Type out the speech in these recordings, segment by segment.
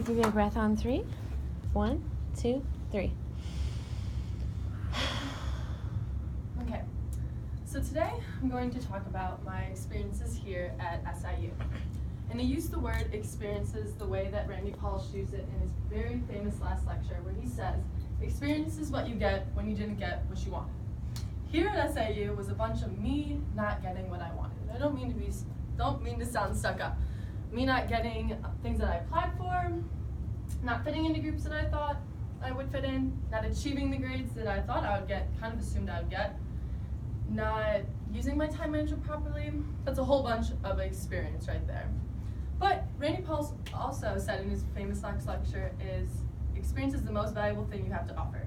Give me a breath on 3. 1, 2, 3. Okay, so today I'm going to talk about my experiences here at SIU. And he used the word experiences the way that Randy Pauls used it in his very famous last lecture, where he says, experience is what you get when you didn't get what you wanted. Here at SIU was a bunch of me not getting what I wanted. I don't mean to sound stuck up. Me not getting things that I applied for, not fitting into groups that I thought I would fit in, not achieving the grades that I thought I would get, kind of assumed I would get, not using my time management properly. That's a whole bunch of experience right there. But Randy Pauls also said in his famous last lecture is, experience is the most valuable thing you have to offer.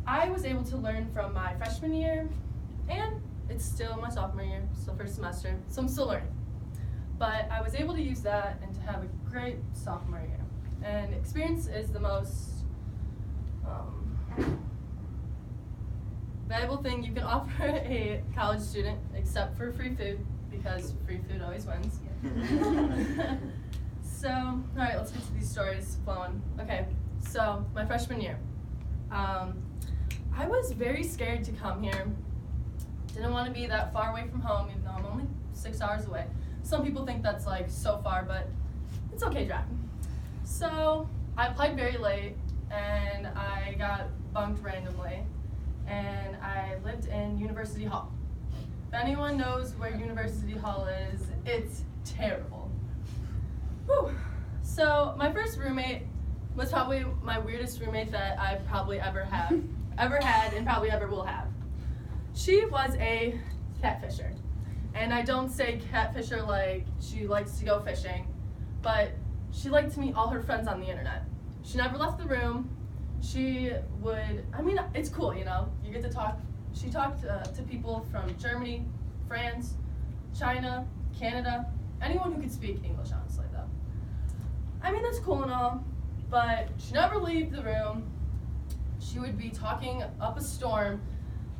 I was able to learn from my freshman year, and it's still my sophomore year, still first semester, so I'm still learning. But I was able to use that and to have a great sophomore year. And experience is the most valuable thing you can offer a college student, except for free food, because free food always wins. So, all right, let's get to these stories flowing. Okay, so my freshman year. I was very scared to come here. Didn't want to be that far away from home, even though I'm only 6 hours away. Some people think that's like so far, but it's okay driving. So I applied very late, and I got bunked randomly, and I lived in University Hall. If anyone knows where University Hall is, it's terrible. Whew. So my first roommate was probably my weirdest roommate that I've probably ever had, and probably ever will have. She was a catfisher. And I don't say catfisher like she likes to go fishing, but she liked to meet all her friends on the internet. She never left the room. She would, it's cool, you know, you get to talk. She talked to people from Germany, France, China, Canada, anyone who could speak English, honestly, though. That's cool and all, but she never leave the room. She would be talking up a storm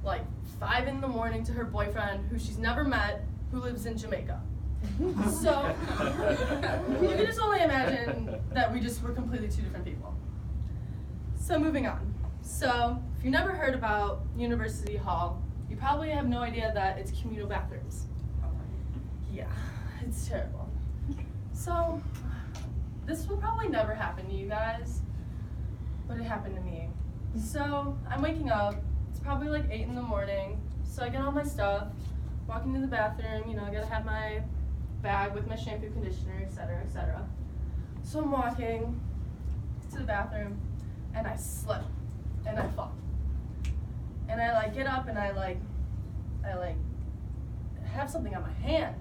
like 5 in the morning to her boyfriend, who she's never met, who lives in Jamaica. So you can just only imagine that we just were completely two different people. So moving on. So if you never heard about University Hall, you probably have no idea that it's communal bathrooms. Yeah, it's terrible. So this will probably never happen to you guys, but it happened to me. So I'm waking up. It's probably like 8 in the morning, so I get all my stuff, walk into the bathroom, you know, I gotta have my bag with my shampoo, conditioner, etc., etc. So I'm walking to the bathroom, and I slip, and I fall. And I get up, and I have something on my hand.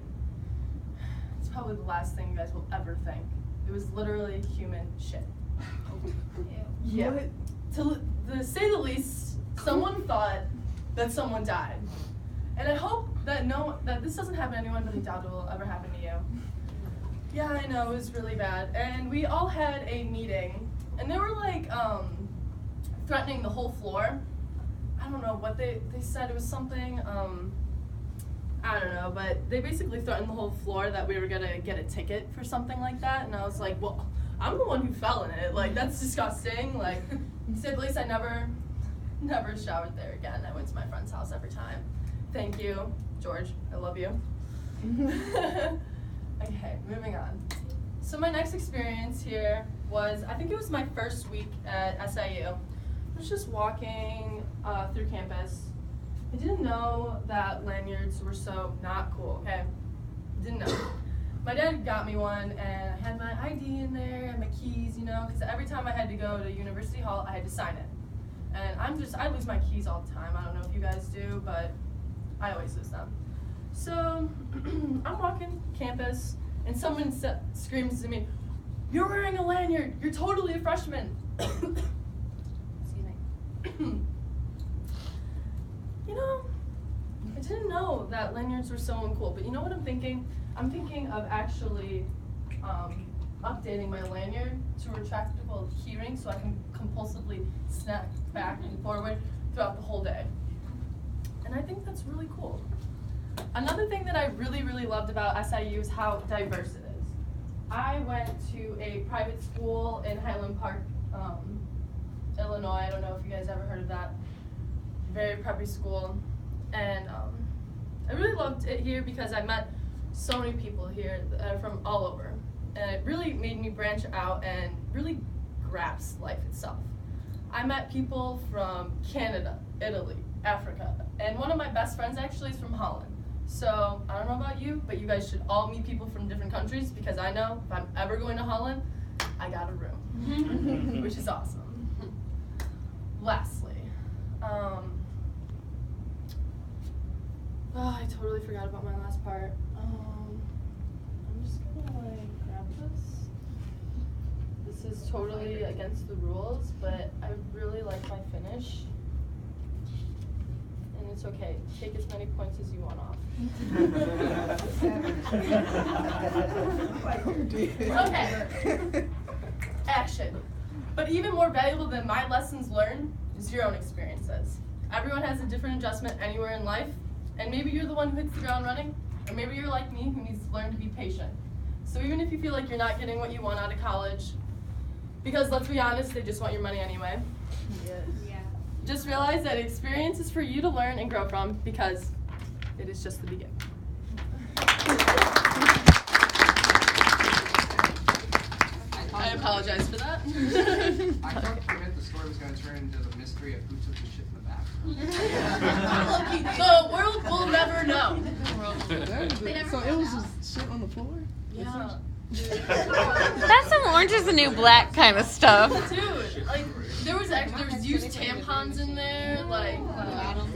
It's probably the last thing you guys will ever think. It was literally human shit. Yeah. To say the least, someone thought that someone died. And I hope that that this doesn't happen to anyone, but I doubt it will ever happen to you. Yeah, I know, it was really bad. And we all had a meeting, and they were threatening the whole floor. I don't know what they said. It was something, I don't know, but they basically threatened the whole floor that we were gonna get a ticket for something like that. And I was like, well, I'm the one who fell in it. Like, that's disgusting. Like, to say the least, I never showered there again. I went to my friend's house every time. Thank you, George. I love you. Okay, moving on. So my next experience here was, I think it was my first week at SIU. I was just walking through campus. I didn't know that lanyards were so not cool, okay? Didn't know. My dad got me one, and I had my ID in there and my keys, you know, because every time I had to go to University Hall, I had to sign it. And I lose my keys all the time. I don't know if you guys do, but I always lose them. So I'm walking campus, and someone screams to me, "You're wearing a lanyard. You're totally a freshman." Excuse me. You know, I didn't know that lanyards were so uncool, but you know what I'm thinking? I'm thinking of actually updating my lanyard to retractable keyring so I can compulsively snap back and forward throughout the whole day. And I think that's really cool. Another thing that I really, really loved about SIU is how diverse it is. I went to a private school in Highland Park, Illinois. I don't know if you guys ever heard of that. Very preppy school. And I really loved it here because I met so many people here that are from all over. And it really made me branch out and really grasp life itself. I met people from Canada, Italy, Africa, and one of my best friends actually is from Holland. So I don't know about you, but you guys should all meet people from different countries because I know if I'm ever going to Holland, I got a room, which is awesome. Lastly, I totally forgot about my last part. I'm just gonna like grab this. This is totally against the rules, but I really like my finish. And it's okay. Take as many points as you want off. Okay. Action. But even more valuable than my lessons learned is your own experiences. Everyone has a different adjustment anywhere in life, and maybe you're the one who hits the ground running, or maybe you're like me who needs to learn to be patient. So even if you feel like you're not getting what you want out of college, because let's be honest, they just want your money anyway. Yes. Yeah. Just realize that experience is for you to learn and grow from because it is just the beginning. I apologize for that. I thought for a minute the story was going to turn into the mystery of who took the shit in the bathroom. The world will never know. So it was just shit on the floor? Yeah. That's some Orange is the New Black kind of stuff. Dude, like, there was used tampons in there, like, no.